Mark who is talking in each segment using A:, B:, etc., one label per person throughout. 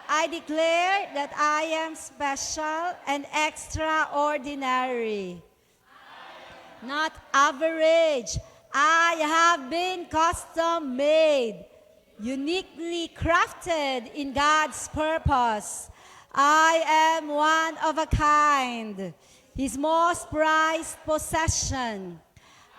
A: I declare that I am special and extraordinary, not average. I have been custom made, uniquely crafted in God's purpose. I am one of a kind, His most prized possession.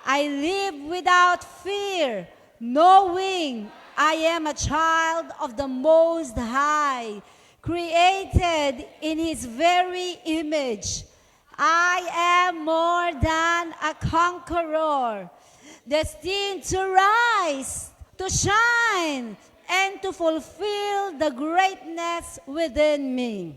A: I live without fear, knowing I am a child of the Most High, created in His very image. I am more than a conqueror, destined to rise, to shine, and to fulfill the greatness within me.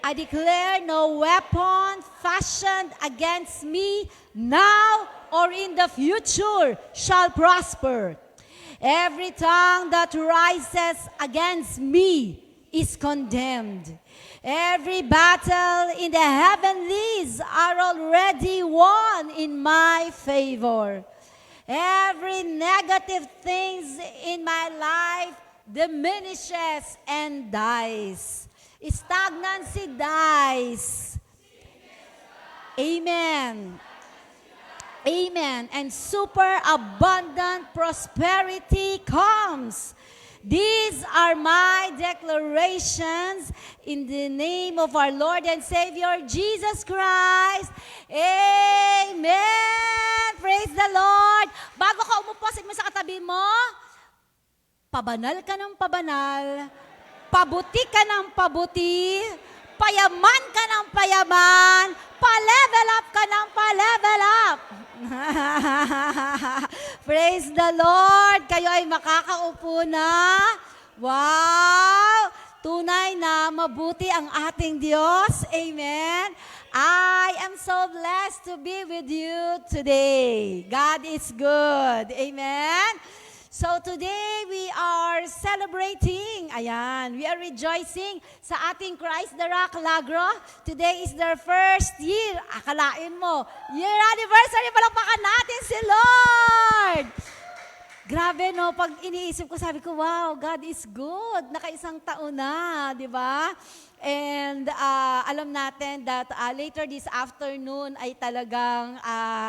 A: I declare no weapon fashioned against me now or in the future shall prosper. Every tongue that rises against me is condemned. Every battle in the heavenlies are already won in my favor. Every negative things in my life diminishes and dies. Stagnancy dies. Amen. Amen. And super abundant prosperity comes. These are my declarations in the name of our Lord and Savior, Jesus Christ. Amen. Praise the Lord. Bago ka umupo, sige mo sa katabi mo, pabanal ka ng pabanal, pabuti ka ng pabuti, payaman ka ng payaman, pa-level up ka ng pa-level up. Praise the Lord! Kayo ay makakaupo na. Wow! Tunay na mabuti ang ating Diyos. Amen. I am so blessed to be with you today. God is good. Amen. So today we are celebrating, ayan, we are rejoicing sa ating Christ the Rock Lagro. Today is their first year. Akalain mo, year anniversary, palakpakan natin si Lord! Grabe no, pag iniisip ko, sabi ko, wow, God is good. Nakaisang taon na, di ba? And alam natin that later this afternoon ay talagang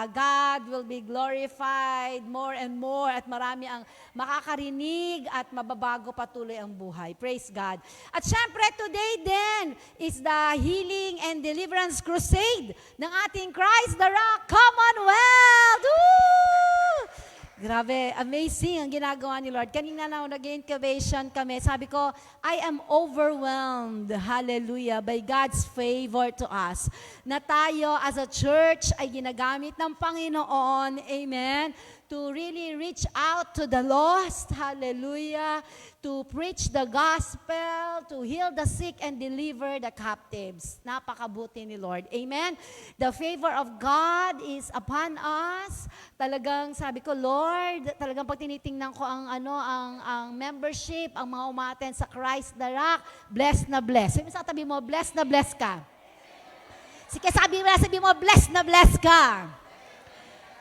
A: God will be glorified more and more at marami ang makakarinig at mababago patuloy ang buhay. Praise God. At syempre today din is the Healing and Deliverance Crusade ng ating Christ the Rock Commonwealth. Woo! Grabe, amazing ang ginagawa ni Lord. Kanina na nag-incubation kami, sabi ko, I am overwhelmed, hallelujah, by God's favor to us. Na tayo as a church ay ginagamit ng Panginoon, amen, to really reach out to the lost, hallelujah, to preach the gospel, to heal the sick and deliver the captives. Napakabuti ni Lord. Amen. The favor of God is upon us. Talagang sabi ko, Lord, talagang pag tinitingnan ko ang membership, ang mga umaten sa Christ the Rock, blessed na blessed. Sabi mo sa tabi mo, blessed na blessed ka. Sige, sabi mo, blessed na blessed ka.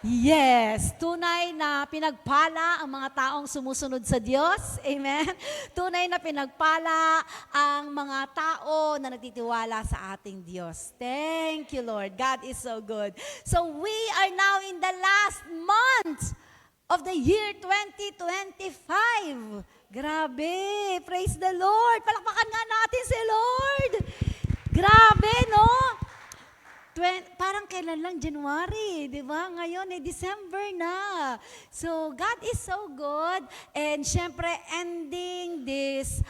A: Yes, tunay na pinagpala ang mga taong sumusunod sa Diyos. Amen. Tunay na pinagpala ang mga tao na nagtitiwala sa ating Diyos. Thank you, Lord. God is so good. So we are now in the last month of the year 2025. Grabe. Praise the Lord. Palakpakan nga natin si Lord. Grabe, no? Parang kailan lang, January, di ba? Ngayon, December na. So, God is so good. And syempre, ending this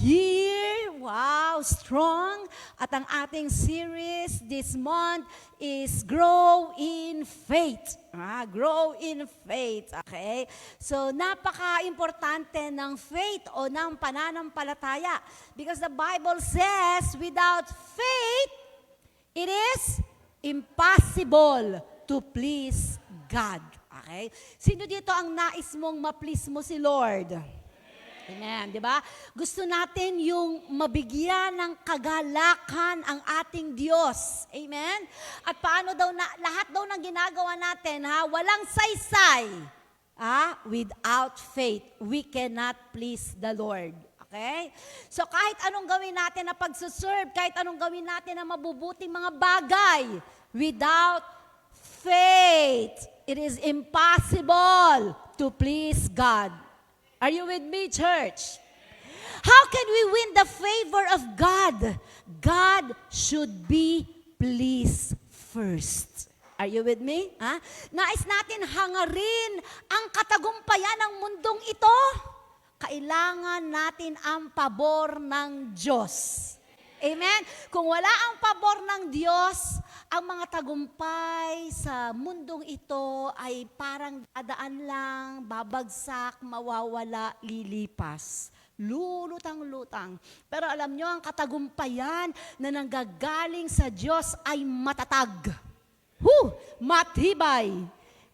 A: year, wow, strong. At ang ating series this month is Grow in Faith. Grow in Faith, okay? So, napaka-importante ng faith o ng pananampalataya. Because the Bible says, without faith, it is impossible to please God. Okay? Sino dito ang nais mong ma-please mo si Lord? Amen. Di ba? Gusto natin yung mabigyan ng kagalakan ang ating Diyos. Amen? At paano daw lahat daw ng ginagawa natin, walang saysay. Without faith, we cannot please the Lord. Okay? So kahit anong gawin natin na pagsuserve, kahit anong gawin natin na mabubuting mga bagay, without faith, it is impossible to please God. Are you with me, church? How can we win the favor of God? God should be pleased first. Are you with me? Ha? Nais natin hangarin ang katagumpayan ng mundong ito. Kailangan natin ang pabor ng Diyos. Amen? Kung wala ang pabor ng Diyos, ang mga tagumpay sa mundong ito ay parang dadaan lang, babagsak, mawawala, lilipas. Lulutang-lutang. Pero alam nyo, ang katagumpayan na nanggagaling sa Diyos ay matatag. Matibay.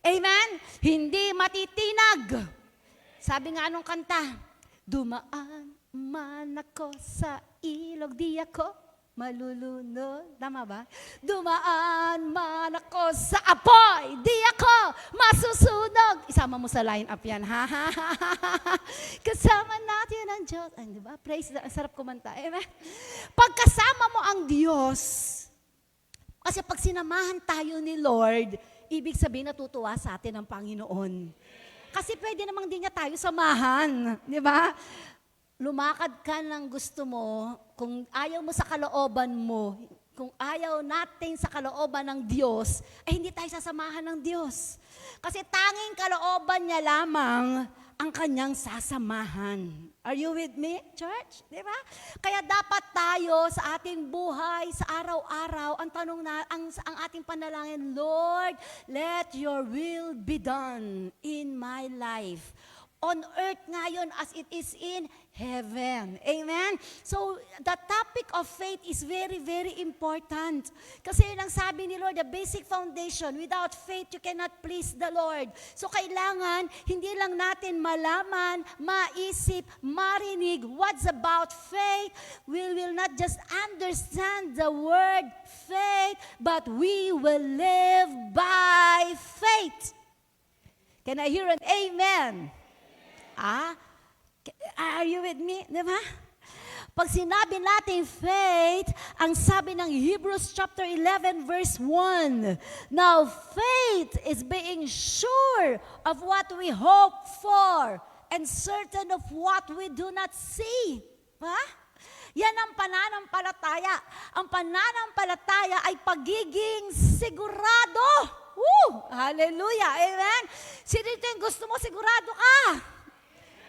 A: Amen? Hindi matitinag. Sabi nga nung kanta, dumaan man ako sa ilog, di ako malulunod. Tama ba? Dumaan man ako sa apoy, di ako masusunog. Isama mo sa line up yan, ha? Kasama natin ang Diyos. Ay, di ba? Praise the Lord. Sarap kumanta. Amen? Pagkasama mo ang Diyos, kasi pag sinamahan tayo ni Lord, ibig sabihin natutuwa sa atin ang Panginoon. Kasi pwede namang di niya tayo samahan. Di ba? Lumakad ka ng gusto mo, kung ayaw mo sa kalooban mo, kung ayaw natin sa kalooban ng Diyos, ay hindi tayo sasamahan ng Diyos. Kasi tanging kalooban niya lamang ang kanyang sasamahan. Are you with me, church? Di ba? Kaya dapat tayo sa ating buhay, sa araw-araw, ang tanong na, ang ating panalangin, Lord, let your will be done in my life. On earth ngayon as it is in heaven. Amen? So, the topic of faith is very, very important. Kasi yun ang sabi ni Lord, the basic foundation. Without faith, you cannot please the Lord. So, kailangan, hindi lang natin malaman, maisip, marinig what's about faith. We will not just understand the word faith, but we will live by faith. Can I hear an amen? Are you with me? Diba? Pag sinabi natin faith, ang sabi ng Hebrews chapter 11 verse 1, now faith is being sure of what we hope for and certain of what we do not see. Ha? Yan ang pananampalataya. Ang pananampalataya ay pagiging sigurado. Hallelujah. Amen? Sino ito yung gusto mo sigurado ka?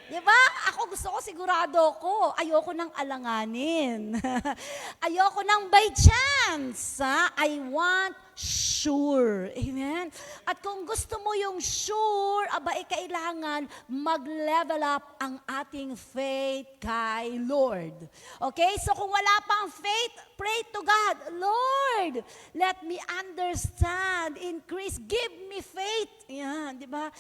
A: Diba? Ako gusto ko sigurado ko. Ayoko nang alanganin. Ayoko nang by chance. Ha? I want sure. Amen? At kung gusto mo yung sure, kailangan mag-level up ang ating faith kay Lord. Okay? So kung wala pang faith, pray to God, Lord, let me understand, increase, give me faith. Yan, di ba?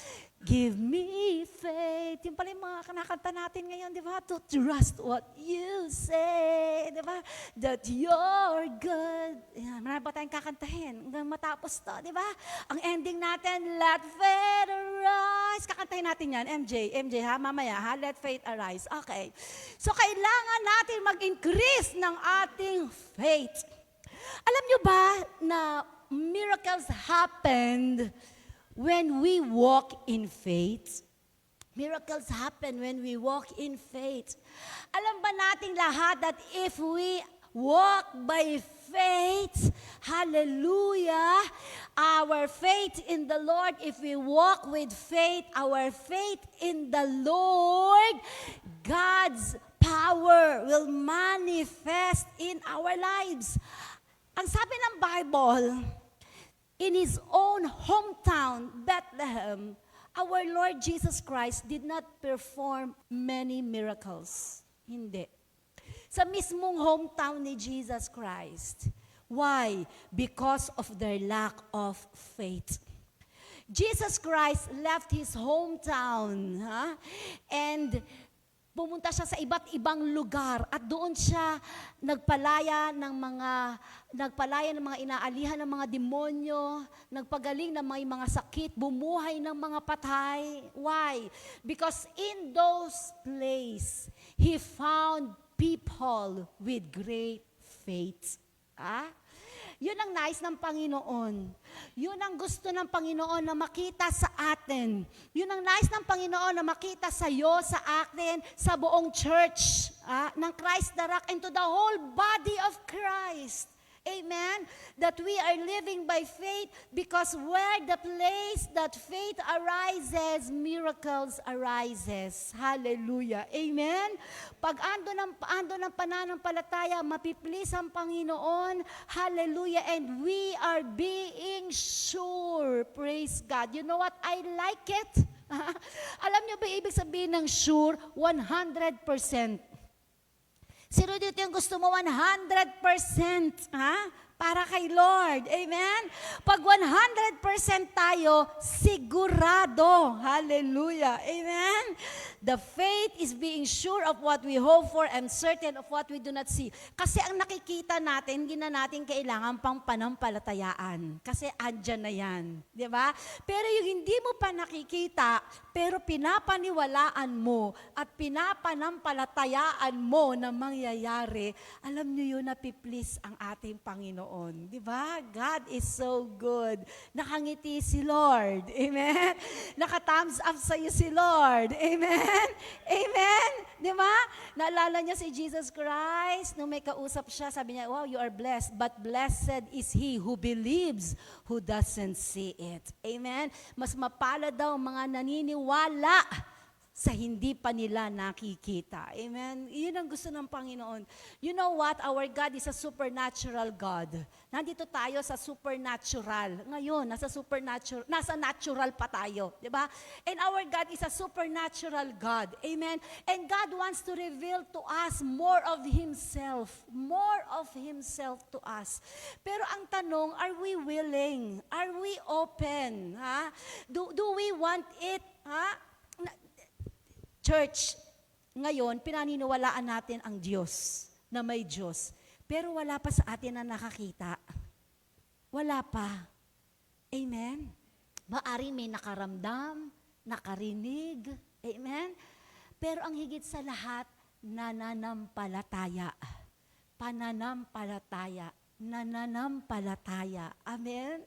A: Give me faith. Yung pala yung mga kanakanta natin ngayon, di ba? To trust what you say. Di ba? That you're good. Yan, marami pa tayong kakantahin. Hanggang matapos to, di ba? Ang ending natin, let faith arise. Kakantahin natin yan, MJ ha, mamaya ha, let faith arise. Okay. So, kailangan natin mag-increase ng ating faith. Alam nyo ba na miracles happened when we walk in faith? Miracles happen when we walk in faith. Alam ba nating lahat that if we walk by faith, hallelujah, our faith in the Lord, if we walk with faith, our faith in the Lord, God's power will manifest in our lives. Ang sabi ng Bible, in His own hometown, Bethlehem, our Lord Jesus Christ did not perform many miracles. Hindi. Sa mismong hometown ni Jesus Christ. Why? Because of their lack of faith. Jesus Christ left His hometown, and Pumunta siya sa iba't ibang lugar at doon siya nagpalaya ng mga inaalihan ng mga demonyo, nagpagaling ng may mga sakit, bumuhay ng mga patay. Why? Because in those places, he found people with great faith. Yun ang nais ng Panginoon. Yun ang gusto ng Panginoon na makita sa atin. Yun ang nais ng Panginoon na makita sa iyo, sa akin, sa buong church ng Christ the Rock and to the whole body of Christ. Amen? That we are living by faith because where the place that faith arises, miracles arises. Hallelujah. Amen? Pag ando ng pananampalataya, mapiplis ang Panginoon. Hallelujah. And we are being sure. Praise God. You know what? I like it. Alam niyo ba ibig sabihin ng sure? 100%. Sino dito yung gusto mo 100%? Para kay Lord. Amen? Pag 100% tayo, sigurado. Hallelujah. Amen? The faith is being sure of what we hope for and certain of what we do not see. Kasi ang nakikita natin, hindi na natin kailangan pang panampalatayaan. Kasi andyan na yan. Di ba? Pero yung hindi mo pa nakikita, pero pinapaniwalaan mo at pinapanampalatayaan mo na mangyayari, alam niyo yun, napiplease ang ating Panginoon. Di ba? God is so good. Nakangiti si Lord. Amen? Naka-thumbs up sa iyo si Lord. Amen? Amen? Di ba? Naalala niya si Jesus Christ, nung may kausap siya, sabi niya, wow, you are blessed, but blessed is he who believes, who doesn't see it. Amen? Mas mapalad daw ang mga naniniwala sa hindi pa nila nakikita. Amen? Yun ang gusto ng Panginoon. You know what? Our God is a supernatural God. Nandito tayo sa supernatural. Ngayon, nasa natural pa tayo. Diba? And our God is a supernatural God. Amen? And God wants to reveal to us more of Himself. More of Himself to us. Pero ang tanong, are we willing? Are we open? Ha? Do we want it? Ha? Church, ngayon, pinaniniwalaan natin ang Diyos, na may Diyos. Pero wala pa sa atin na nakakita. Wala pa. Amen? Maaring may nakaramdam, nakarinig. Amen? Pero ang higit sa lahat, nananampalataya. Pananampalataya. Nananampalataya. Amen?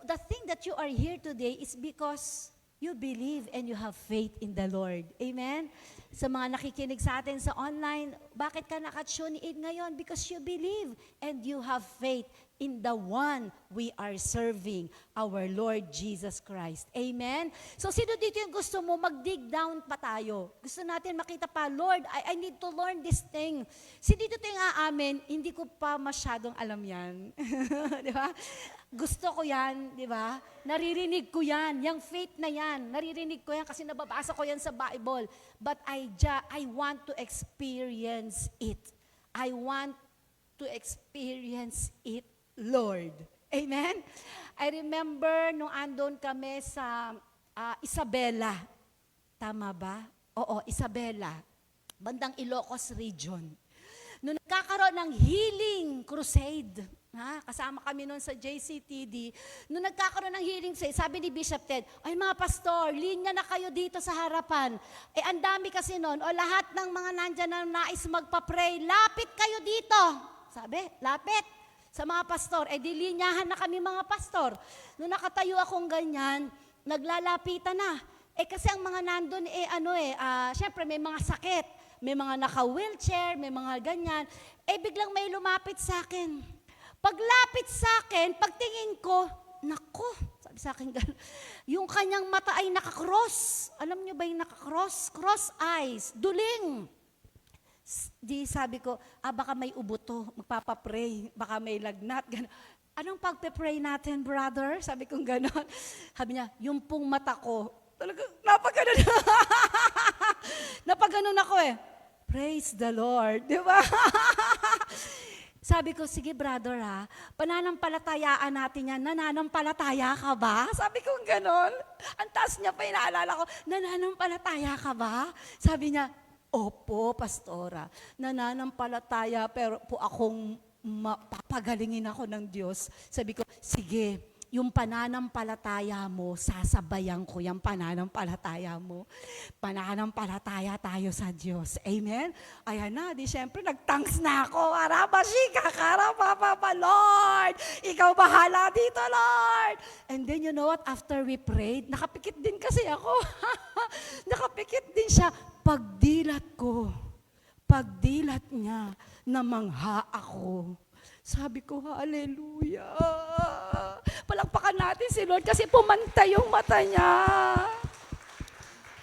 A: The thing that you are here today is because you believe and you have faith in the Lord. Amen? Sa mga nakikinig sa atin sa online, bakit ka naka-tune in ngayon? Because you believe and you have faith in the one we are serving, our Lord Jesus Christ. Amen? So sino dito yung gusto mo mag-dig down pa tayo? Gusto natin makita pa, Lord, I need to learn this thing. Sino dito yung aamin, hindi ko pa masyadong alam yan. Di ba? Gusto ko yan, di ba? Naririnig ko yan, yung faith na yan. Naririnig ko yan kasi nababasa ko yan sa Bible. But I want to experience it. I want to experience it, Lord. Amen? I remember nung andon kami sa Isabela. Tama ba? Oo, Isabela. Bandang Ilocos region. Nung nagkakaroon ng healing crusade, kasama kami noon sa JCTD, nung nagkakaroon ng healing crusade, sabi ni Bishop Ted, ay mga pastor, linya na kayo dito sa harapan. Ang dami kasi noon, lahat ng mga nandyan na nais magpa-pray, lapit kayo dito. Sabi, lapit sa mga pastor. Dilinyahan na kami mga pastor. Nung nakatayo akong ganyan, naglalapitan na. Kasi ang mga nandun, syempre may mga sakit, may mga naka-wheelchair, may mga ganyan. Biglang may lumapit sa akin. Paglapit sa akin, pagtingin ko, nako, sabi sa akin gano'n, yung kanyang mata ay nakakross. Alam niyo ba yung nakakross? Cross eyes, duling. Di sabi ko, baka may ubo to, magpapapray, baka may lagnat, gano'n. Anong pagpe-pray natin, brother? Sabi kong gano'n. Sabi niya, yung pong mata ko, talaga, napagano'n. Napagano'n ako Praise the Lord, di ba? Sabi ko, sige brother ha, pananampalatayaan natin yan. Nananampalataya ka ba? Sabi ko ganon. Ang taas niya pa, inaalala ko, nananampalataya ka ba? Sabi niya, opo, pastora. Nananampalataya pero po akong papagalingin ako ng Diyos. Sabi ko, sige, yung pananampalataya mo, sasabayan ko yung pananampalataya mo. Pananampalataya tayo sa Diyos. Amen? Ayan na, di syempre, nag-thanks na ako. Arabashika, karapapapa, Lord! Ikaw bahala dito, Lord! And then, you know what? After we prayed, nakapikit din kasi ako. Nakapikit din siya. Pagdilat niya, namangha ako. Sabi ko, hallelujah. Palakpakan natin si Lord kasi pumantay yung mata niya.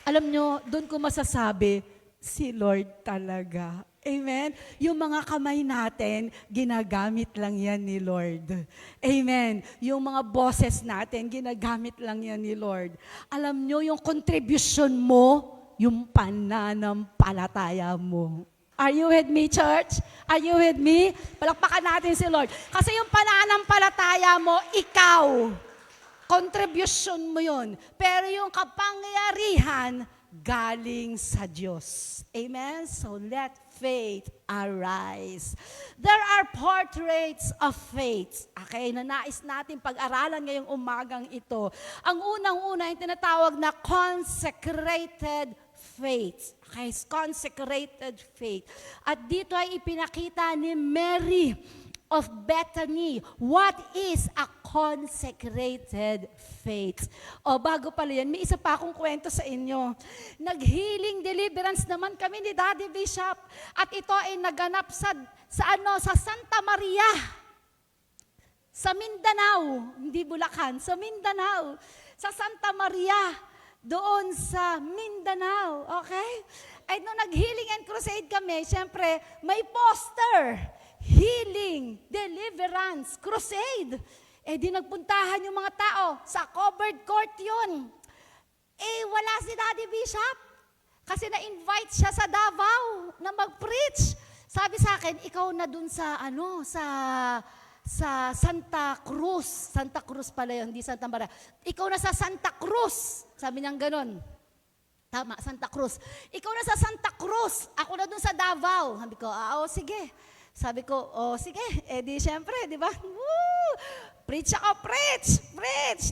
A: Alam nyo, doon ko masasabi, si Lord talaga. Amen? Yung mga kamay natin, ginagamit lang yan ni Lord. Amen? Yung mga boses natin, ginagamit lang yan ni Lord. Alam nyo, yung contribution mo, yung pananampalataya mo. Are you with me, church? Are you with me? Palakpakan natin si Lord. Kasi yung pananampalataya mo, ikaw. Contribution mo yun. Pero yung kapangyarihan, galing sa Diyos. Amen? So let faith arise. There are portraits of faith. Okay, na nais natin pag-aralan ngayong umagang ito. Ang unang-una, yung tinatawag na consecrated faith. Okay, consecrated faith. At dito ay ipinakita ni Mary of Bethany, what is a consecrated faith? O bago pala yan, may isa pa akong kwento sa inyo. Nag-healing deliverance naman kami ni Daddy Bishop. At ito ay naganap sa Santa Maria. Sa Mindanao, hindi Bulacan, sa Mindanao. Sa Santa Maria. Doon sa Mindanao, okay? Ay nung nag-healing and crusade kami, syempre, may poster. Healing, deliverance, crusade. Eh di nagpuntahan yung mga tao. Sa covered court yun. Eh wala si Daddy Bishop. Kasi na-invite siya sa Davao na mag-preach. Sabi sa akin, ikaw na dun sa Santa Cruz. Santa Cruz pala yun, hindi Santa Maria. Ikaw na sa Santa Cruz. Sabi niyang ganun. Tama, Santa Cruz. Ikaw na sa Santa Cruz. Ako na dun sa Davao. Sabi ko, sige. Sabi ko, sige. Eh di syempre, di ba? Woo! Preach ako, preach,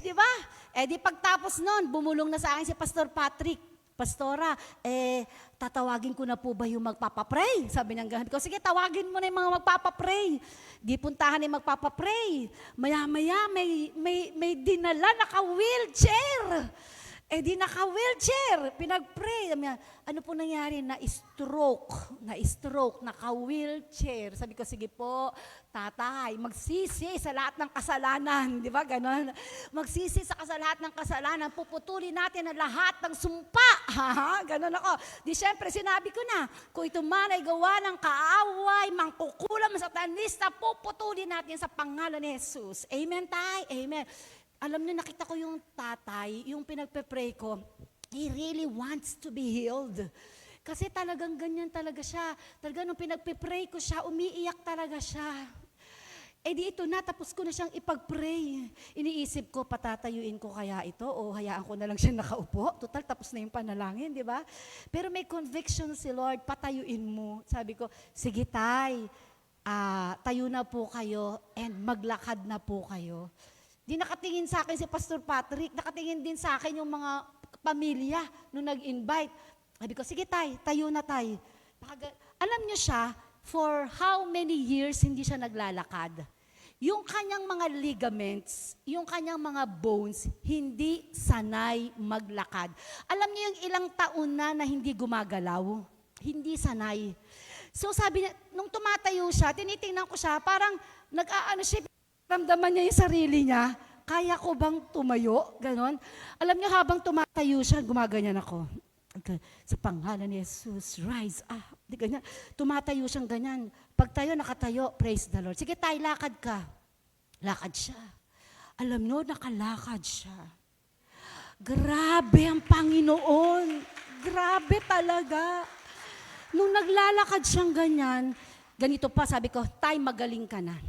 A: di ba? Eh di pagtapos nun, bumulong na sa akin si Pastor Patrick. Pastora, tatawagin ko na po ba yung magpapapray? Sabi niya ganun ko, sige, tawagin mo na yung mga magpapapray. Di puntahan yung magpapapray. Maya-maya, may dinala naka-wheelchair. Eh di naka-wheelchair, pinag-pray. Ano po nangyari? Na-stroke, naka-wheelchair. Sabi ko, sige po, tatay, magsisi sa lahat ng kasalanan. Di ba, ganon? Magsisi sa lahat ng kasalanan, puputulin natin ang lahat ng sumpa. Ganon ako. Di syempre, sinabi ko na, kung ito man ay gawa ng kaaway, mangkukulam sa tanista, puputulin natin sa pangalan ni Jesus. Amen, tay? Amen. Alam niyo, nakita ko yung tatay, yung pinagpe-pray ko, he really wants to be healed. Kasi talagang ganyan talaga siya. Talaga nung pinagpe-pray ko siya, umiiyak talaga siya. Eh di ito na, tapos ko na siyang ipag-pray. Iniisip ko, patatayuin ko kaya ito o hayaan ko na lang siya nakaupo. Total, tapos na yung panalangin, di ba? Pero may conviction si Lord, patayuin mo. Sabi ko, sige tay, tayo na po kayo and maglakad na po kayo. Di nakatingin sa akin si Pastor Patrick, nakatingin din sa akin yung mga pamilya nung nag-invite. Sabi ko, sige tay, tayo na tay. Alam niyo siya, for how many years hindi siya naglalakad? Yung kanyang mga ligaments, yung kanyang mga bones, hindi sanay maglakad. Alam niyo yung ilang taon na hindi gumagalaw? Hindi sanay. So sabi niya, nung tumatayo siya, tinitingnan ko siya, parang siya, ramdaman niya yung sarili niya, kaya ko bang tumayo? Ganon. Alam niyo, habang tumatayo siya, gumaganyan ako. Okay. Sa pangalan ni Jesus, rise up. Di ganyan. Tumatayo siyang ganyan. Pag tayo, nakatayo, praise the Lord. Sige tayo, lakad ka. Lakad siya. Alam niyo, nakalakad siya. Grabe ang Panginoon. Grabe talaga. Nung naglalakad siyang ganyan, ganito pa, sabi ko, Tay, magaling ka na.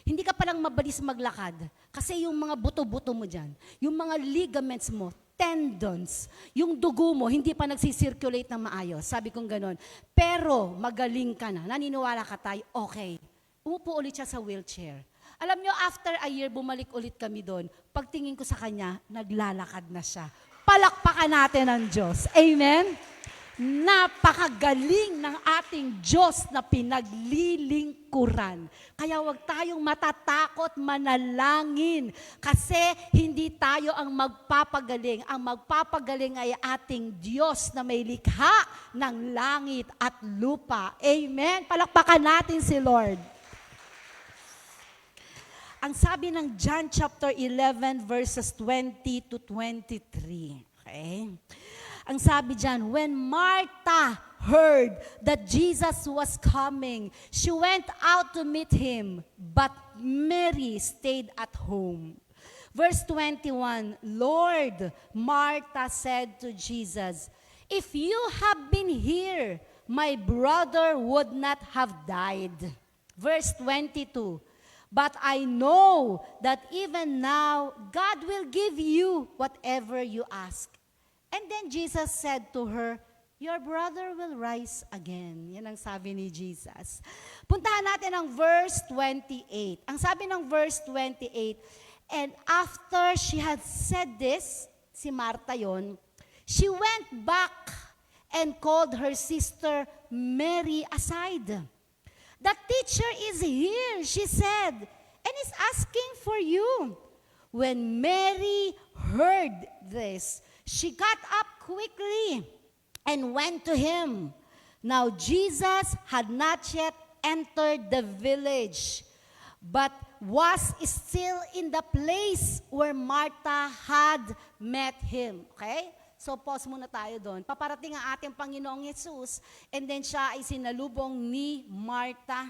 A: Hindi ka palang mabilis maglakad. Kasi yung mga buto-buto mo dyan, yung mga ligaments mo, tendons, yung dugo mo, hindi pa nagsisirculate ng maayos. Sabi kong ganon. Pero magaling ka na. Naniniwala ka, Tay? Okay. Umupo ulit siya sa wheelchair. Alam nyo, after a year, bumalik ulit kami doon. Pagtingin ko sa kanya, naglalakad na siya. Palakpakan natin ang Diyos. Amen? Napakagaling ng ating Diyos na pinaglilingkuran. Kaya huwag tayong matatakot manalangin kasi hindi tayo ang magpapagaling. Ang magpapagaling ay ating Diyos na may likha ng langit at lupa. Amen? Palakpakan natin si Lord. Ang sabi ng John chapter 11 verses 20 to 23. Okay? Ang sabi diyan, when Martha heard that Jesus was coming, she went out to meet him, but Mary stayed at home. Verse 21, Lord, Martha said to Jesus, if you have been here, my brother would not have died. Verse 22, but I know that even now, God will give you whatever you ask. And then Jesus said to her, your brother will rise again. Yan ang sabi ni Jesus. Puntahan natin ang verse 28. Ang sabi ng verse 28, and after she had said this, si Martha yon, she went back and called her sister Mary aside. The teacher is here, she said, and is asking for you. When Mary heard this, she got up quickly and went to him. Now Jesus had not yet entered the village, but was still in the place where Martha had met him. Okay? So pause muna tayo doon. Paparating ang ating Panginoong Yesus, and then siya ay sinalubong ni Martha.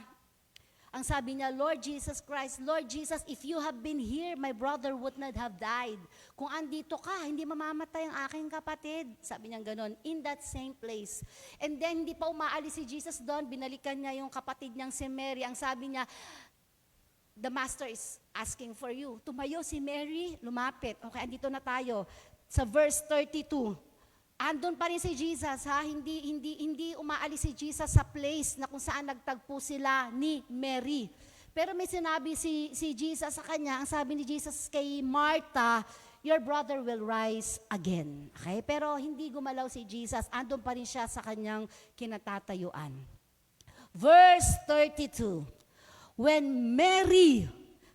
A: Ang sabi niya, Lord Jesus Christ, Lord Jesus, if you have been here, my brother would not have died. Kung andito ka, hindi mamamatay ang aking kapatid. Sabi niya ganon, in that same place. And then, hindi pa umaalis si Jesus doon, binalikan niya yung kapatid niyang si Mary. Ang sabi niya, the master is asking for you. Tumayo si Mary, lumapit. Okay, andito na tayo. Sa verse 32, andun pa rin si Jesus, ha? Hindi umaalis si Jesus sa place na kung saan nagtagpo sila ni Mary. Pero may sinabi si Jesus sa kanya, ang sabi ni Jesus kay Martha, your brother will rise again. Okay? Pero hindi gumalaw si Jesus, andun pa rin siya sa kanyang kinatatayuan. Verse 32, when Mary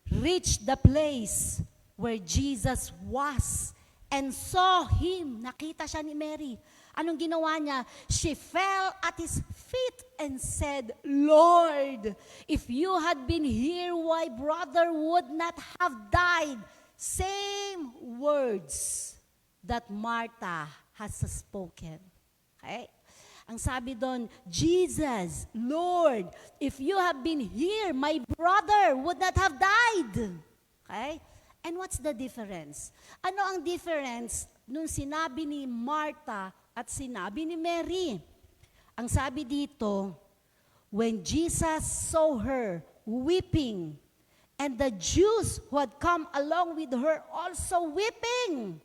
A: reached the place where Jesus was, and saw him, nakita siya ni Mary. Anong ginawa niya? She fell at his feet and said, Lord, if you had been here, my brother would not have died. Same words that Martha has spoken. Okay? Ang sabi doon, Jesus, Lord, if you have been here, my brother would not have died. Okay? And what's the difference? Ano ang difference nung sinabi ni Martha at sinabi ni Mary? Ang sabi dito, when Jesus saw her weeping, and the Jews who had come along with her also weeping,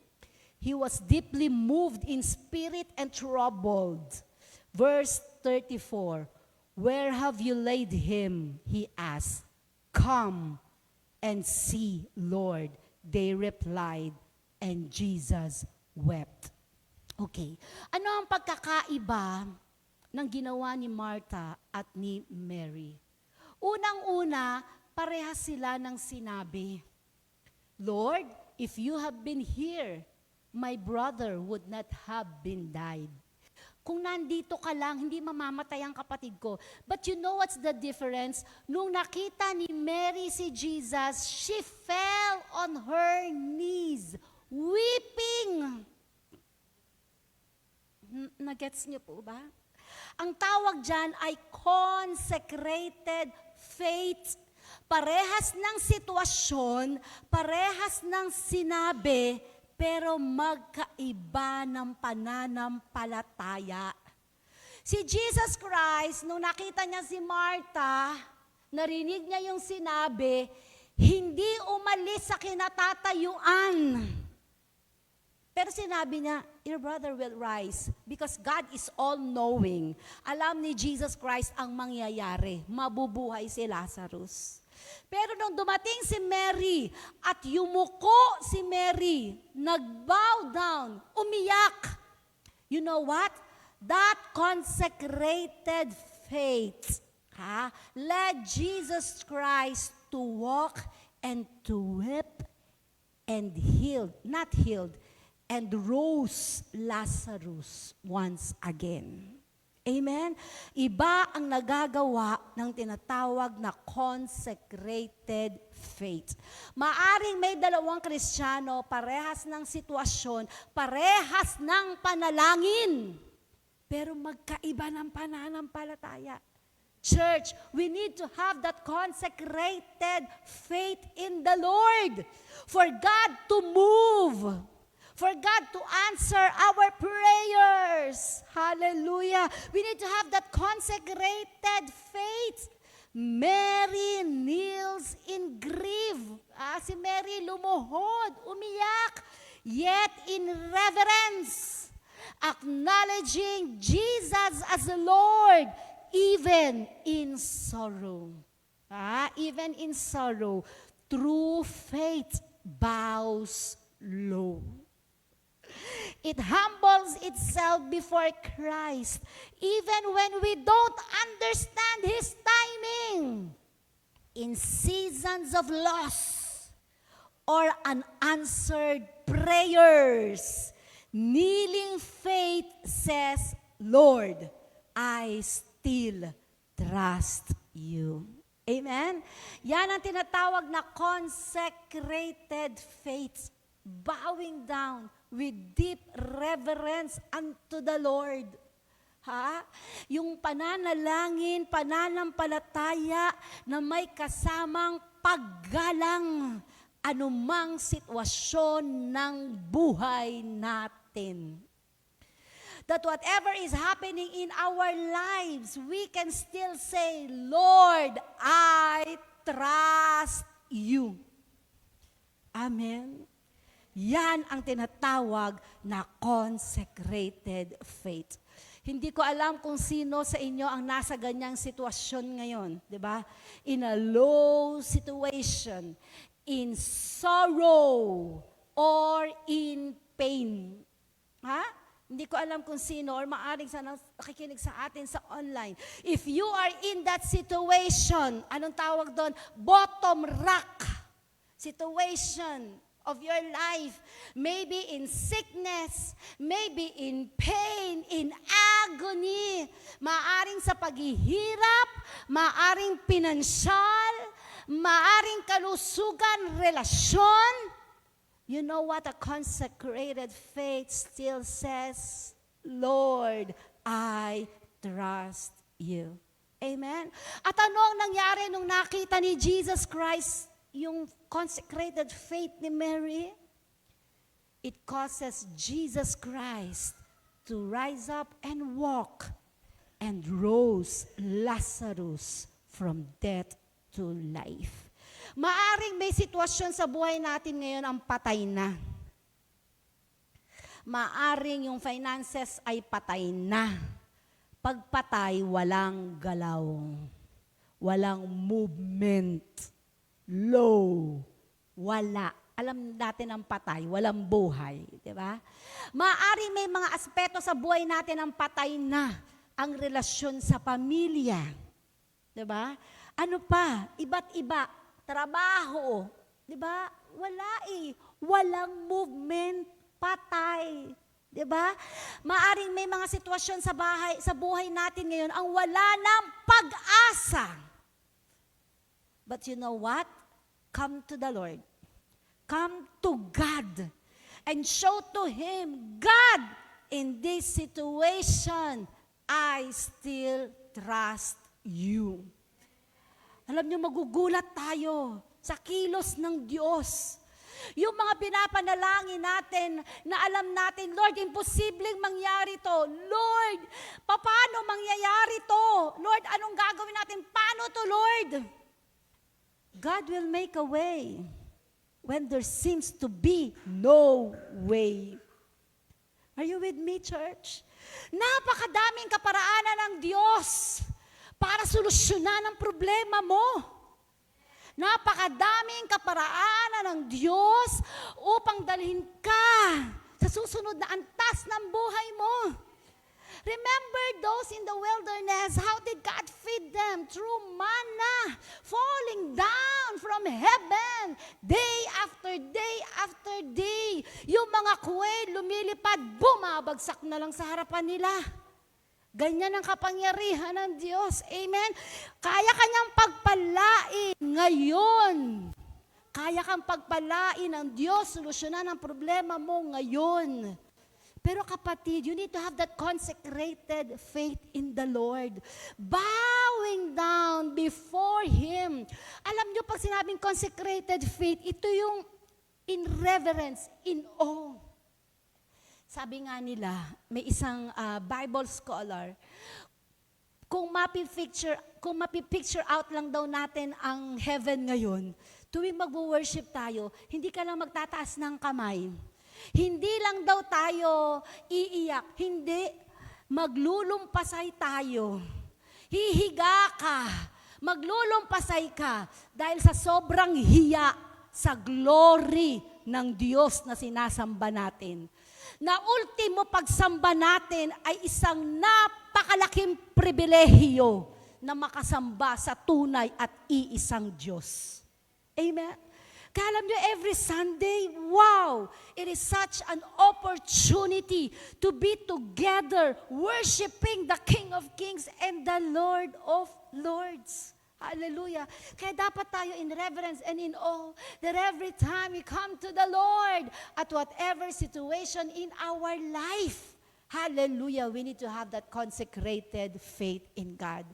A: he was deeply moved in spirit and troubled. Verse 34, where have you laid him? He asked. Come and see, Lord. They replied, and Jesus wept. Okay. Ano ang pagkakaiba ng ginawa ni Martha at ni Mary? Unang-una, parehas sila ng sinabi, Lord, if you have been here, my brother would not have been died. Kung nandito ka lang, hindi mamamatay ang kapatid ko. But you know what's the difference? Nung nakita ni Mary si Jesus, she fell on her knees, weeping. Nagets niyo po ba? Ang tawag dyan ay consecrated faith. Parehas ng sitwasyon, parehas ng sinabi, pero magkaiba ng pananampalataya. Si Jesus Christ, nung nakita niya si Martha, narinig niya yung sinabi, hindi umalis sa kinatatayuan. Pero sinabi niya, your brother will rise because God is all-knowing. Alam ni Jesus Christ ang mangyayari. Mabubuhay si Lazarus. Pero nung dumating si Mary at yumuko si Mary, nag-bow down, umiyak. You know what? That consecrated faith led Jesus Christ to walk and to weep and and rose Lazarus once again. Amen? Iba ang nagagawa ng tinatawag na consecrated faith. Maaring may dalawang Kristiyano, parehas ng sitwasyon, parehas ng panalangin, pero magkaiba ng pananampalataya. Church, we need to have that consecrated faith in the Lord for God to move, for God to answer our prayers. Hallelujah. We need to have that consecrated faith. Mary kneels in grief. Si Mary lumuhod, umiyak, yet in reverence, acknowledging Jesus as the Lord, even in sorrow. Even in sorrow, true faith bows low. It humbles itself before Christ, even when we don't understand His timing. In seasons of loss or unanswered prayers, kneeling faith says, Lord, I still trust you. Amen? Yan ang tinatawag na consecrated faith. Bowing down with deep reverence unto the Lord. Yung pananalangin, pananampalataya na may kasamang paggalang anumang sitwasyon ng buhay natin. That whatever is happening in our lives, we can still say, Lord, I trust you. Amen. Yan ang tinatawag na consecrated faith. Hindi ko alam kung sino sa inyo ang nasa ganyang sitwasyon ngayon, di ba? In a low situation, in sorrow, or in pain. Hindi ko alam kung sino or maaring sa nakikinig sa atin sa online. If you are in that situation, anong tawag doon? Bottom rock situation of your life, maybe in sickness, maybe in pain, in agony, maaring sa paghihirap, maaring pinansyal, maaring kalusugan, relasyon. You know what? A consecrated faith still says, Lord, I trust you. Amen? At ano ang nangyari nung nakita ni Jesus Christ yung consecrated faith ni Mary? It causes Jesus Christ to rise up and walk and rose Lazarus from death to life. Maaring may sitwasyon sa buhay natin ngayon ang patay na. Maaring yung finances ay patay na. Pagpatay, walang galaw. Walang movement. Low, wala. Alam natin ang patay, walang buhay, di ba? Maaring may mga aspeto sa buhay natin ang patay na, ang relasyon sa pamilya, di ba? Ano pa? Iba't iba, trabaho, di ba? Wala walang movement, patay, di ba? Maaring may mga sitwasyon sa buhay natin ngayon ang wala ng pag-asa. But you know what? Come to the Lord. Come to God and show to Him, God, in this situation, I still trust you. Alam niyo, magugulat tayo sa kilos ng Diyos. Yung mga pinapanalangin natin na alam natin, Lord, imposibleng mangyari to. Lord, paano mangyayari to? Lord, anong gagawin natin? Paano to, Lord? God will make a way when there seems to be no way. Are you with me, church? Napakadaming kaparaanan ng Diyos para solusyonan ang problema mo. Napakadaming kaparaanan ng Diyos upang dalhin ka sa susunod na antas ng buhay mo. Remember those in the wilderness, how did God feed them? Through manna falling down from heaven, day after day after day. Yung mga quail lumilipad, bumabagsak na lang sa harapan nila. Ganyan ang kapangyarihan ng Diyos. Amen? Kaya kanyang pagpalain ngayon. Kaya kang pagpalain ng Diyos, solusyonan ang problema mo ngayon. Pero kapatid, you need to have that consecrated faith in the Lord. Bowing down before Him. Alam nyo, pag sinabing consecrated faith, ito yung in reverence, in awe. Sabi nga nila, may isang Bible scholar, kung mapipicture out lang daw natin ang heaven ngayon, tuwing mag-worship tayo, hindi ka lang magtataas ng kamay. Hindi lang daw tayo iiyak, hindi, maglulumpasay tayo. Hihiga ka, maglulumpasay ka dahil sa sobrang hiya sa glory ng Diyos na sinasamba natin. Na ultimo pagsamba natin ay isang napakalaking pribilehiyo na makasamba sa tunay at iisang Diyos. Amen? Kaya alam nyo, every Sunday, wow, it is such an opportunity to be together worshiping the King of Kings and the Lord of Lords. Hallelujah. Kaya dapat tayo in reverence and in awe that every time we come to the Lord at whatever situation in our life, hallelujah, we need to have that consecrated faith in God.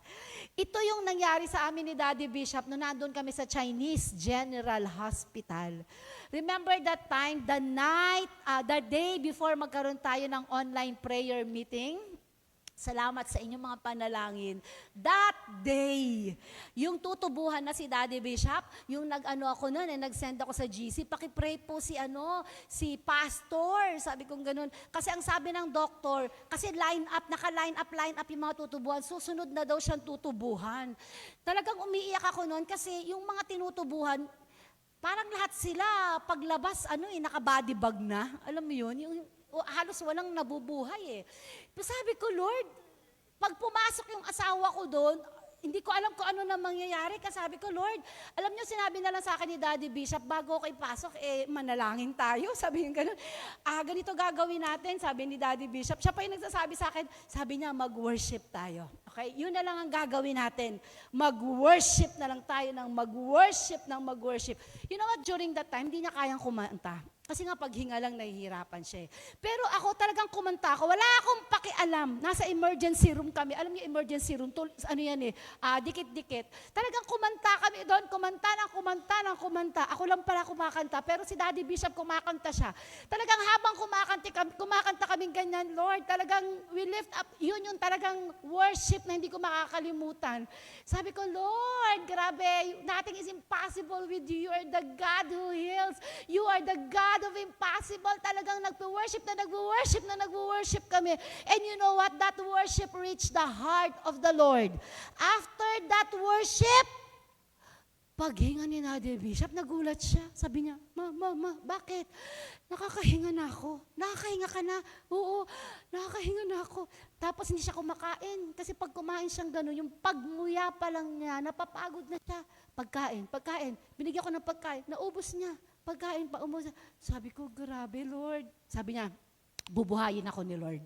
A: Ito yung nangyari sa amin ni Daddy Bishop nung nandun kami sa Chinese General Hospital. Remember that time, the day before magkaroon tayo ng online prayer meeting? Salamat sa inyong mga panalangin. That day, yung tutubuhan na si Daddy Bishop, yung ako noon, nag-send ako sa GC, paki-pray po si pastor, sabi kong ganun. Kasi ang sabi ng doktor, kasi naka-line up yung mga tutubuhan, susunod na daw siyang tutubuhan. Talagang umiiyak ako noon kasi yung mga tinutubuhan, parang lahat sila, paglabas, naka-body bag na. Alam mo yun? Halos walang nabubuhay eh. Pero sabi ko, Lord, pag pumasok yung asawa ko doon, hindi ko alam kung ano na mangyayari. Kasi sabi ko, Lord, alam niyo, sinabi na lang sa akin ni Daddy Bishop, bago ako ipasok, manalangin tayo. Sabi niya gano'n. Ganito gagawin natin, sabi ni Daddy Bishop. Siya pa yung nagsasabi sa akin, sabi niya, mag-worship tayo. Okay? Yun na lang ang gagawin natin. Mag-worship na lang tayo ng mag-worship. You know what, during that time, hindi niya kayang kumanta. Kasi nga paghinga lang nahihirapan siya. Pero ako talagang kumanta ako. Wala akong pakialam. Nasa emergency room kami. Alam niyo emergency room, dikit-dikit. Talagang kumanta kami doon. Kumanta. Ako lang pala kumakanta. Pero si Daddy Bishop kumakanta siya. Talagang habang kumakanta kaming ganyan, Lord, talagang we lift up. Yun yung talagang worship na hindi ko makakalimutan. Sabi ko, Lord, grabe, nothing is impossible with you. You are the God who heals. You are the God of impossible. Talagang nag-worship kami. And you know what? That worship reached the heart of the Lord. After that worship, paghinga ni Daddy Bishop, nagulat siya. Sabi niya, Ma, bakit? Nakakahinga na ako. Nakakahinga ka na? Oo, nakakahinga na ako. Tapos hindi siya kumakain. Kasi pag kumain siyang gano'n, yung pagmuya pa lang niya, napapagod na siya. Pagkain. Binigyan ko ng pagkain. Naubos niya. Pagkain pa, umos. Sabi ko, grabe, Lord. Sabi niya, bubuhayin ako ni Lord.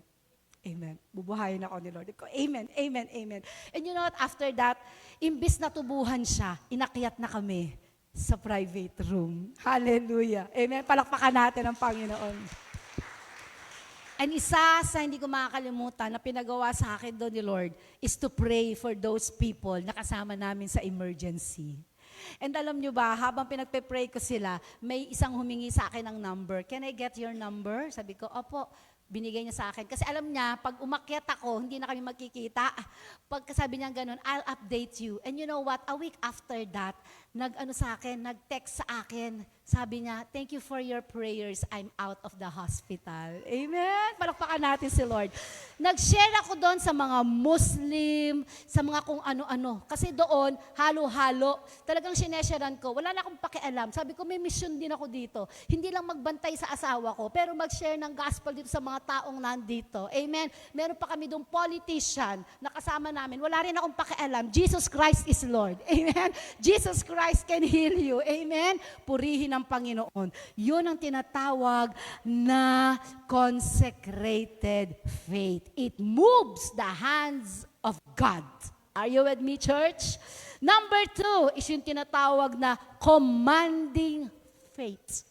A: Amen. Bubuhayin ako ni Lord. Amen. And you know what? After that, imbis na tubuhan siya, inakyat na kami sa private room. Hallelujah. Amen. Palakpakan natin ang Panginoon. And isa sa hindi ko makakalimutan na pinagawa sa akin doon ni Lord is to pray for those people na kasama namin sa emergency. And alam nyo ba, habang pinagpe-pray ko sila, may isang humingi sa akin ng number. Can I get your number? Sabi ko, opo. Binigay niya sa akin. Kasi alam niya, pag umakyat ako, hindi na kami magkikita. Pag sabi niya ganun, I'll update you. And you know what? A week after that, nag-text sa akin. Sabi niya, thank you for your prayers. I'm out of the hospital. Amen? Palakpakan natin si Lord. Nag-share ako doon sa mga Muslim, sa mga kung ano-ano. Kasi doon, halo-halo. Talagang sinesharean ko. Wala na akong pakialam. Sabi ko, may mission din ako dito. Hindi lang magbantay sa asawa ko, pero mag-share ng gospel dito sa mga taong nandito. Amen? Meron pa kami doon politician na kasama namin. Wala rin akong pakialam. Jesus Christ is Lord. Amen? Jesus Christ can heal you. Amen? Purihin ng Panginoon. Yun ang tinatawag na consecrated faith. It moves the hands of God. Are you with me, church? Number 2 is yung tinatawag na commanding faith.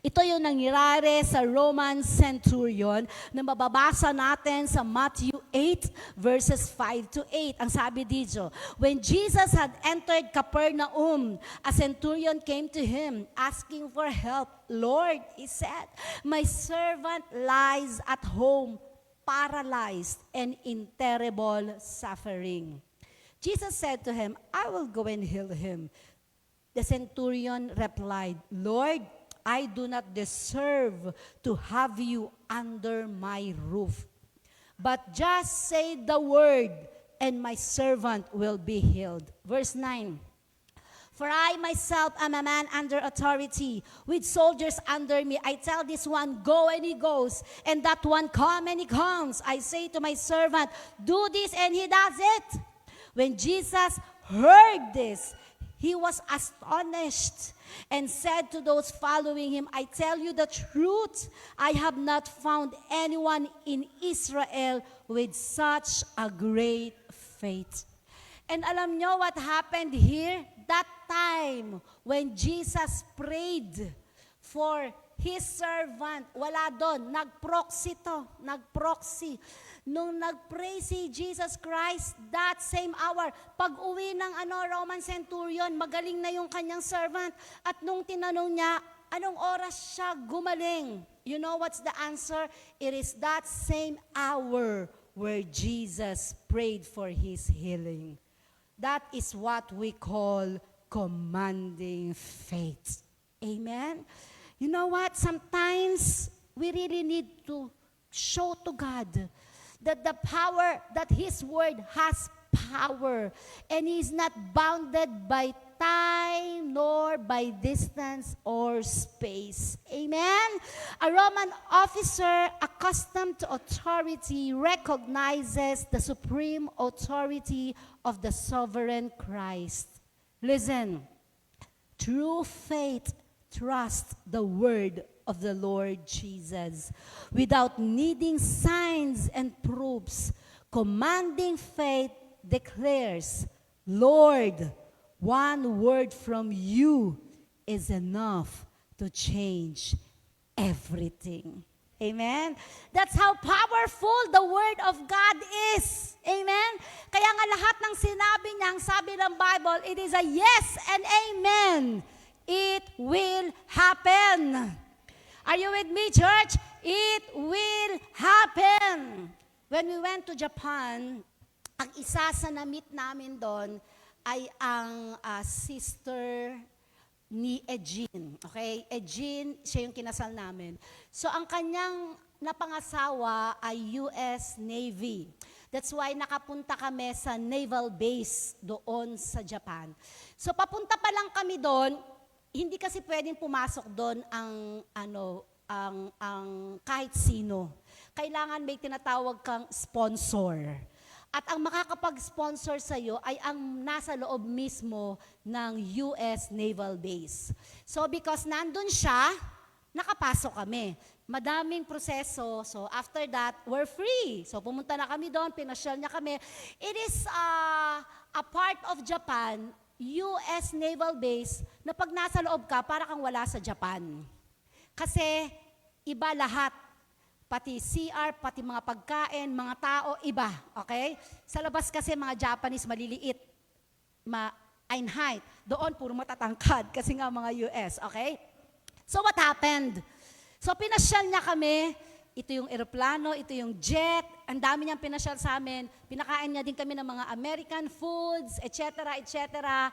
A: Ito yung nangyari sa Roman centurion na mababasa natin sa Matthew 8 verses 5 to 8. Ang sabi dito, when Jesus had entered Capernaum, a centurion came to him asking for help. Lord, he said, my servant lies at home, paralyzed and in terrible suffering. Jesus said to him, I will go and heal him. The centurion replied, Lord, I do not deserve to have you under my roof. But just say the word, and my servant will be healed. Verse 9. For I myself am a man under authority, with soldiers under me. I tell this one, go, and he goes, and that one, come, and he comes. I say to my servant, do this, and he does it. When Jesus heard this, he was astonished and said to those following him, I tell you the truth, I have not found anyone in Israel with such a great faith. And alam nyo what happened here? That time when Jesus prayed for his servant, wala doon, nag-proxy to, nag-proxy. Nung nag-pray si Jesus Christ, that same hour, pag-uwi ng Roman centurion, magaling na yung kanyang servant. At nung tinanong niya, anong oras siya gumaling? You know what's the answer? It is that same hour where Jesus prayed for his healing. That is what we call commanding faith. Amen? You know what? Sometimes we really need to show to God that the power, that His Word has power, and He's not bounded by time nor by distance or space. Amen? A Roman officer accustomed to authority recognizes the supreme authority of the sovereign Christ. Listen, true faith trusts the word of the Lord Jesus without needing signs and proofs. Commanding faith declares, Lord, one word from you is enough to change everything. Amen? That's how powerful the Word of God is. Amen? Kaya nga lahat ng sinabi niya, ang sabi ng Bible, it is a yes and amen. It will happen. Are you with me, church? It will happen. When we went to Japan, ang isa sa na-meet namin doon ay ang sister ni Eugene. Okay? Eugene, siya yung kinasal namin. So, ang kanyang napangasawa ay US Navy. That's why nakapunta kami sa naval base doon sa Japan. So, papunta pa lang kami doon, hindi kasi pwedeng pumasok doon ang kahit sino. Kailangan may tinatawag kang sponsor. At ang makakapag-sponsor sa iyo ay ang nasa loob mismo ng US Naval Base. So because nandun siya, nakapasok kami. Madaming proseso. So after that, we're free. So pumunta na kami doon, pinasyal niya kami. It is a part of Japan, US Naval Base, na pag nasa loob ka, para kang wala sa Japan. Kasi iba lahat. Pati CR, pati mga pagkain, mga tao, iba. Okay? Sa labas kasi mga Japanese maliliit. in height. Doon, puro matatangkad kasi nga mga US, okay? So what happened? So pinasyal niya kami, ito yung eroplano, ito yung jet, ang dami niyang pinasyal sa amin, pinakain niya din kami ng mga American foods, etc., etc.,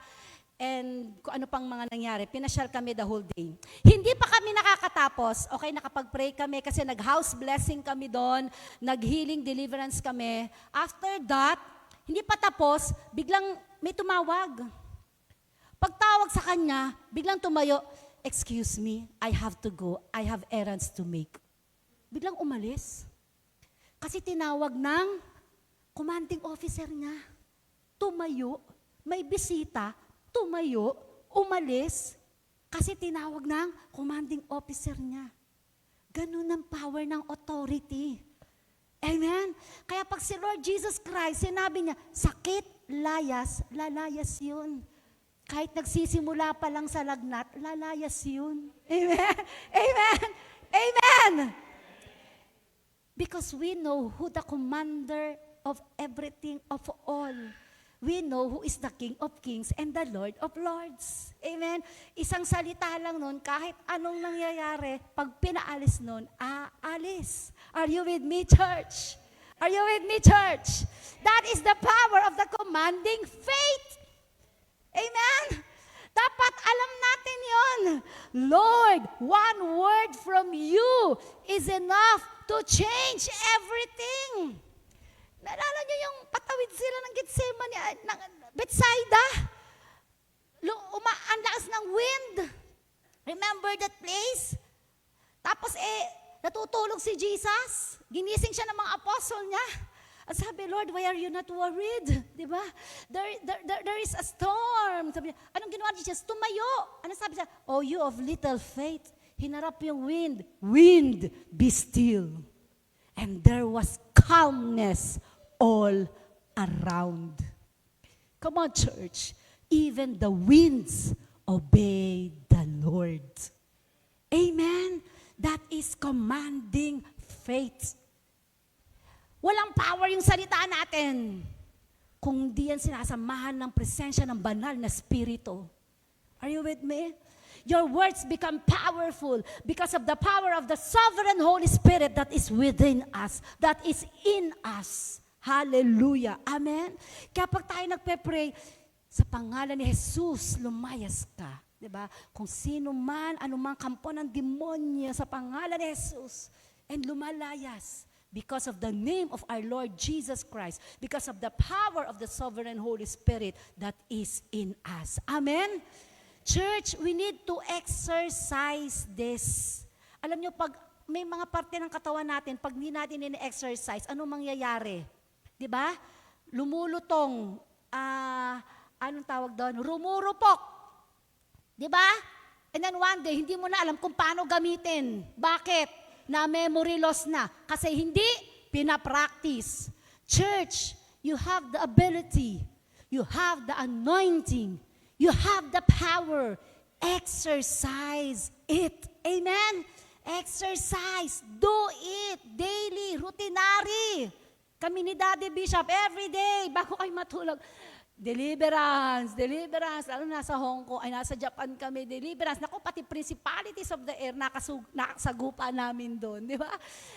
A: and kung ano pang mga nangyari, pinasyal kami the whole day. Hindi pa kami nakakatapos, okay, nakapag-pray kami kasi nag-house blessing kami doon, nag-healing deliverance kami. After that, hindi pa tapos, biglang may tumawag. Pagtawag sa kanya, biglang tumayo, "Excuse me, I have to go. I have errands to make." Biglang umalis. Kasi tinawag ng commanding officer niya. Tumayo, may bisita, tumayo, umalis, kasi tinawag ng commanding officer niya. Ganun ang power ng authority. Amen? Kaya pag si Lord Jesus Christ, sinabi niya, sakit, layas, lalayas yun. Kahit nagsisimula pa lang sa lagnat, lalayas yun. Amen? Amen? Amen! Because we know who the commander of everything, of all. We know who is the King of Kings and the Lord of Lords. Amen? Isang salita lang nun, kahit anong nangyayari, pag pinaalis nun, aalis. Are you with me, church? Are you with me, church? That is the power of the commanding faith. Amen? Dapat alam natin yon. Lord, one word from you is enough to change everything. Naalala niyo yung patawid sila ng Gethsemane, ng Bethsaida? Ang lakas ng wind. Remember that place? Tapos natutulog si Jesus. Ginising siya ng mga apostle niya. At sabi, "Lord, why are you not worried?" Diba? There is a storm. Sabi niya, anong ginawa ni Jesus? Tumayo. Ano sabi niya? "Oh, you of little faith." Hinarap yung wind. "Wind, be still." And there was calmness all around. Come on, church. Even the winds obey the Lord. Amen? That is commanding faith. Walang power yung salita natin kung di yan sinasamahan ng presensya ng banal na spirito. Are you with me? Your words become powerful because of the power of the sovereign Holy Spirit that is within us, that is in us. Hallelujah. Amen? Kaya pag tayo nagpe-pray, sa pangalan ni Jesus, lumayas ka. Diba? Kung sino man, anumang kampo ng demonyo sa pangalan ni Jesus, and lumalayas. Because of the name of our Lord Jesus Christ, because of the power of the sovereign Holy Spirit that is in us. Amen? Church, we need to exercise this. Alam nyo, pag may mga parte ng katawan natin, pag hindi natin ini-exercise, anong mangyayari? Diba? Lumulutong, anong tawag doon? Rumurupok. Diba? And then one day, hindi mo na alam kung paano gamitin. Bakit? Na memory loss na. Kasi hindi pinapractice. Church, you have the ability. You have the anointing. You have the power. Exercise it. Amen? Exercise. Do it. Daily. Routinary. Kami ni Daddy Bishop, every day, bago kayo matulog, deliverance, deliverance. Lalo nasa Hong Kong, ay nasa Japan kami, deliverance. Naku, pati principalities of the air, nakasagupa namin doon, di ba?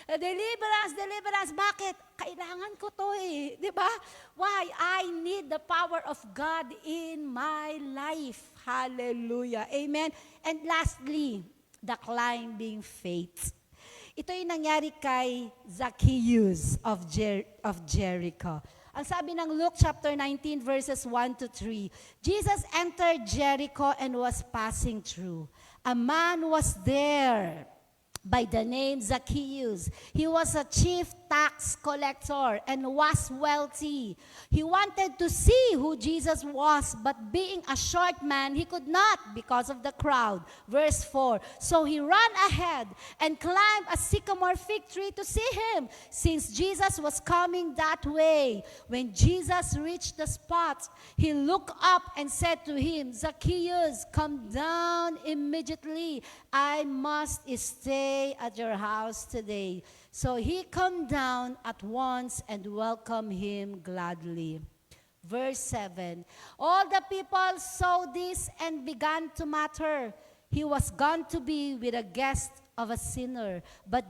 A: Deliverance, deliverance. Bakit? Kailangan ko to eh, di ba? Why? I need the power of God in my life. Hallelujah. Amen. And lastly, the climbing faith. Ito yung nangyari kay Zacchaeus of Jericho. Ang sabi ng Luke chapter 19 verses 1 to 3, Jesus entered Jericho and was passing through. A man was there by the name Zacchaeus. He was a chief tax collector and was wealthy. He wanted to see who Jesus was, but being a short man, he could not because of the crowd. Verse 4, so he ran ahead and climbed a sycamore fig tree to see him, since Jesus was coming that way. When Jesus reached the spot, he looked up and said to him, Zacchaeus, come down immediately. I must stay at your house today. So he came down at once and welcomed him gladly. Verse 7. All the people saw this and began to mutter, he was gone to be with a guest of a sinner. But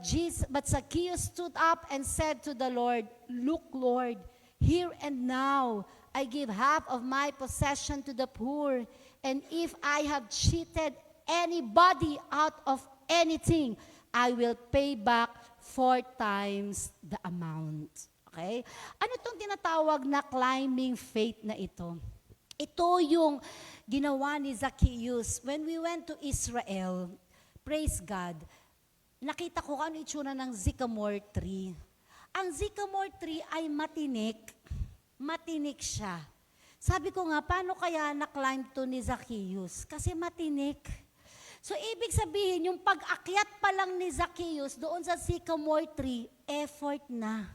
A: Zacchaeus stood up and said to the Lord, look, Lord, here and now I give half of my possession to the poor, and if I have cheated anybody out of anything, I will pay back 4 times the amount. Okay? Ano itong tinatawag na climbing faith na ito? Ito yung ginawa ni Zacchaeus. When we went to Israel, praise God, nakita ko ano itsura ng sycamore tree. Ang sycamore tree ay matinik. Matinik siya. Sabi ko nga, paano kaya na-climb to ni Zacchaeus? Kasi matinik. So, ibig sabihin, yung pag-akyat pa lang ni Zacchaeus doon sa sycamore tree, effort na.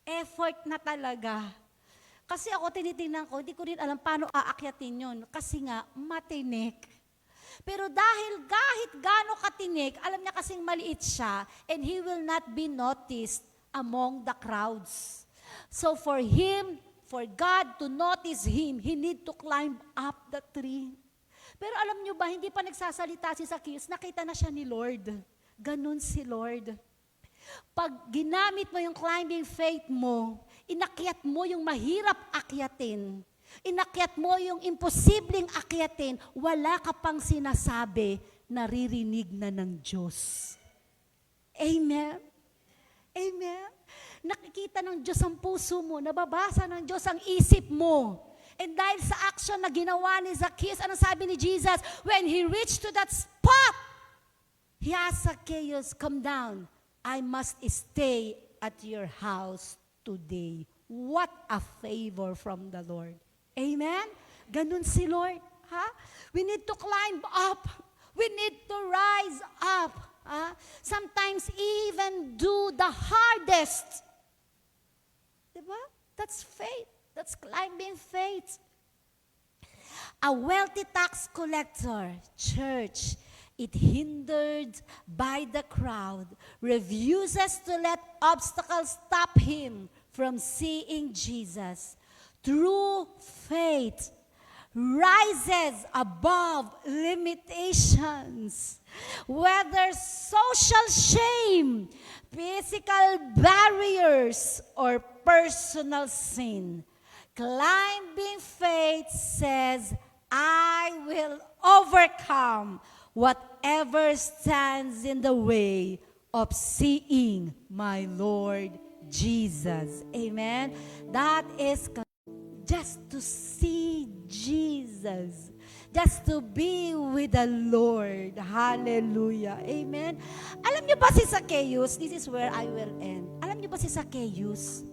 A: Effort na talaga. Kasi ako, tinitingnan ko, hindi ko rin alam paano aakyatin yun. Kasi nga, matinik. Pero dahil kahit gaano katinik, alam niya kasing maliit siya, and he will not be noticed among the crowds. So for him, for God to notice him, he need to climb up the tree. Pero alam niyo ba, hindi pa nagsasalita si Zacchaeus, nakita na siya ni Lord. Ganun si Lord. Pag ginamit mo yung climbing faith mo, inakyat mo yung mahirap akyatin, inakyat mo yung imposibleng akyatin, wala ka pang sinasabi, naririnig na ng Diyos. Amen? Amen? Nakikita ng Diyos ang puso mo, nababasa ng Diyos ang isip mo. And dahil sa action na ginawa ni Zacchaeus, ano sabi ni Jesus? When he reached to that spot, he asked Zacchaeus, come down. I must stay at your house today. What a favor from the Lord. Amen? Ganun si Lord. Ha? We need to climb up. We need to rise up. Sometimes even do the hardest. Diba? That's faith. That's climbing faith. A wealthy tax collector, church, it hindered by the crowd, refuses to let obstacles stop him from seeing Jesus. True faith rises above limitations. Whether social shame, physical barriers, or personal sin, climbing faith says, I will overcome whatever stands in the way of seeing my Lord Jesus. Amen? That is just to see Jesus. Just to be with the Lord. Hallelujah. Amen? Alam niyo ba si Zacchaeus, this is where I will end. Alam niyo ba si Zacchaeus,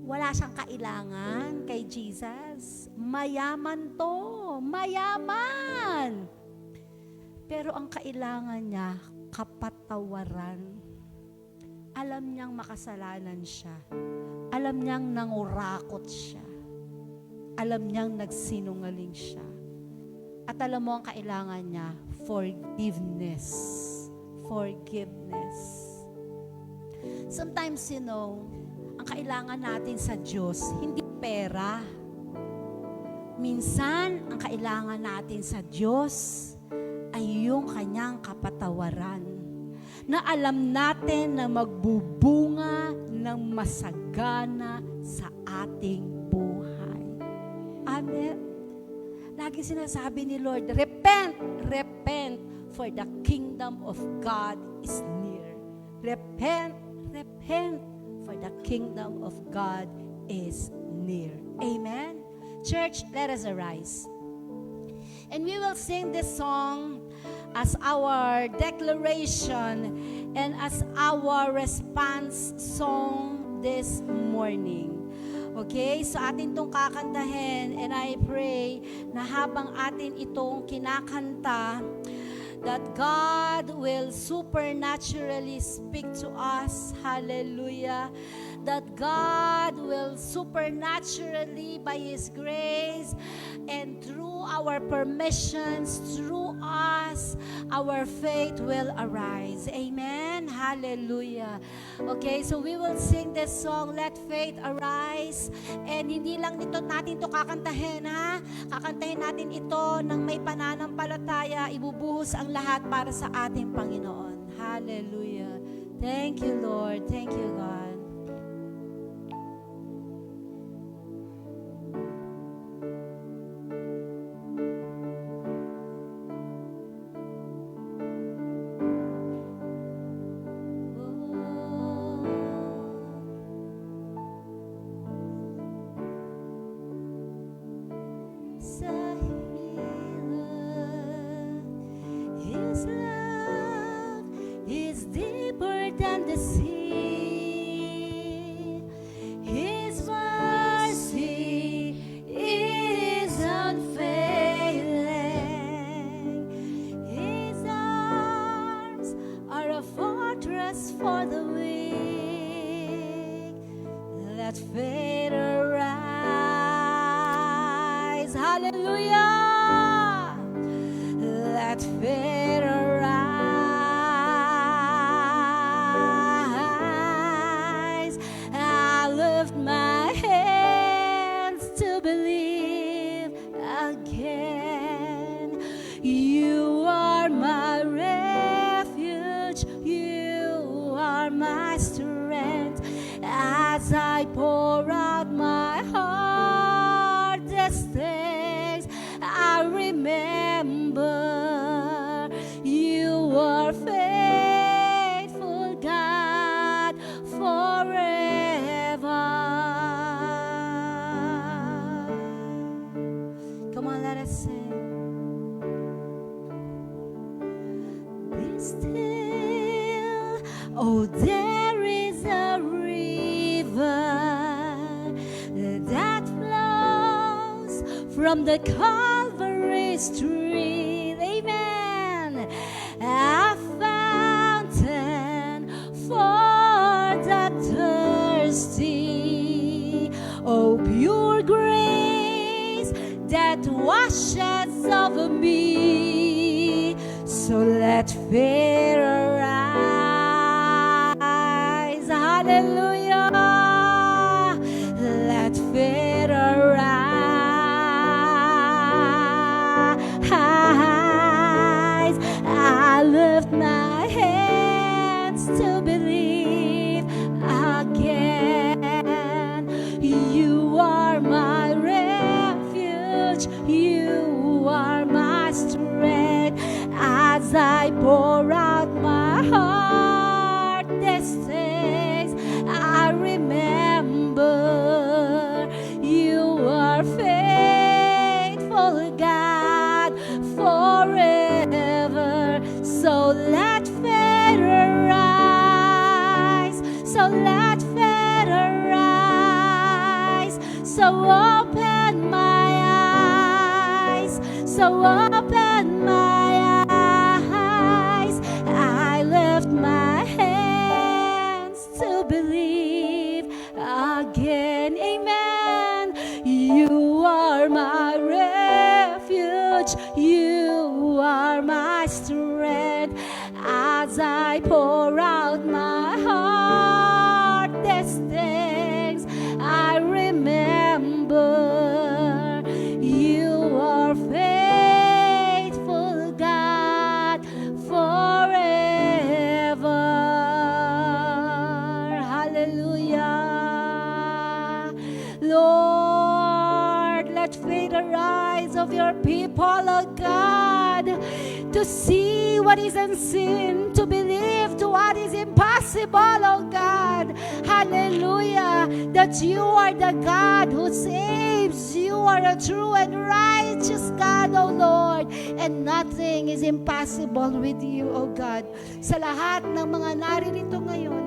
A: wala siyang kailangan kay Jesus. Mayaman to. Mayaman. Pero ang kailangan niya, kapatawaran. Alam niyang makasalanan siya. Alam niyang nangurakot siya. Alam niyang nagsinungaling siya. At alam mo ang kailangan niya, forgiveness. Forgiveness. Sometimes, ang kailangan natin sa Diyos, hindi pera. Minsan, ang kailangan natin sa Diyos ay yung kanyang kapatawaran. Na alam natin na magbubunga ng masagana sa ating buhay. Amen? Laging sinasabi ni Lord, repent, repent, for the kingdom of God is near. Repent, repent, for the kingdom of God is near. Amen? Church, let us arise. And we will sing this song as our declaration and as our response song this morning. Okay? So atin itong kakantahin, and I pray na habang atin itong kinakanta, that God will supernaturally speak to us. Hallelujah. that God will supernaturally, by His grace, and through our permissions, through us, our faith will arise. Amen? Hallelujah. Okay, so we will sing this song, Let Faith Arise. And hindi lang natin ito kakantahin, ha? Kakantahin natin ito ng may pananampalataya, ibubuhos ang lahat para sa ating Panginoon. Hallelujah. Thank you, Lord. Thank you, God. His love is deeper than the sea. His mercy is unfailing. His arms are a fortress for the weak. Let faith arise. Hallelujah. Let faith arise. I lift my hands to believe again. You are my refuge. You are my strength. As I pour out my heart, these things I remember. You are faithful, God, forever. Come on, let us sing. Be still, oh, there is a river that flows from the Calvary street. Amen. A fountain for the thirsty. Oh, pure grace that washes over me. So let faith arise. Hallelujah. Let faith arise. I lift my hands to believe again. You are my refuge. You are my strength. As I pour out my heart, these things I remember. You are faithful, God, forever. So let faith arise. So let faith arise. So open my eyes. So open my eyes. I lift my hands to believe again. Amen. You are my refuge. You are my strength. As I pour out my heart, these things I remember. You are faithful, God, forever. Hallelujah. Lord, let faith arise of your people, oh God, to see what is unseen, to believe to what is impossible, oh God. Hallelujah. That you are the God who saves. You are a true and righteous God, oh Lord. And nothing is impossible with you, oh God. Sa lahat ng mga naririto ngayon,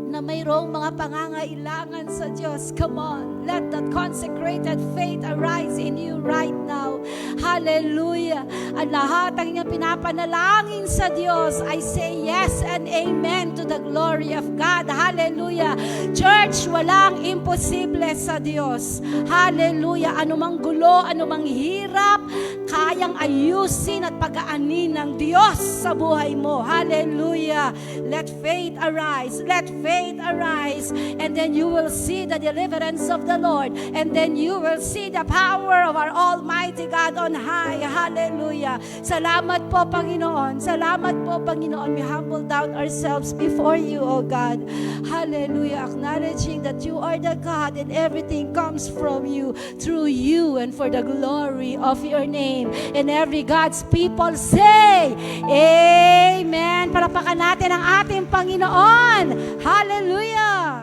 A: na mayroong mga pangangailangan sa Diyos. Come on, let that consecrated faith arise in you right now. Hallelujah. Ang lahat ang inyong pinapanalangin sa Diyos, I say yes and amen to the glory of God. Hallelujah. Church, walang imposible sa Diyos. Hallelujah. Anumang gulo, anumang hirap, kayang ayusin at pagaanin ng Diyos sa buhay mo. Hallelujah. Let faith arise. Let faith arise. And then you will see the deliverance of the Lord. And then you will see the power of our Almighty God on high. Hallelujah. Salamat po, Panginoon. Salamat po, Panginoon. We humble down ourselves before you, O God. Hallelujah. Acknowledging that you are the God and everything comes from you, through you, and for the glory of your name. And every God's people say, Amen. Parapakan natin ang ating Panginoon. Hallelujah.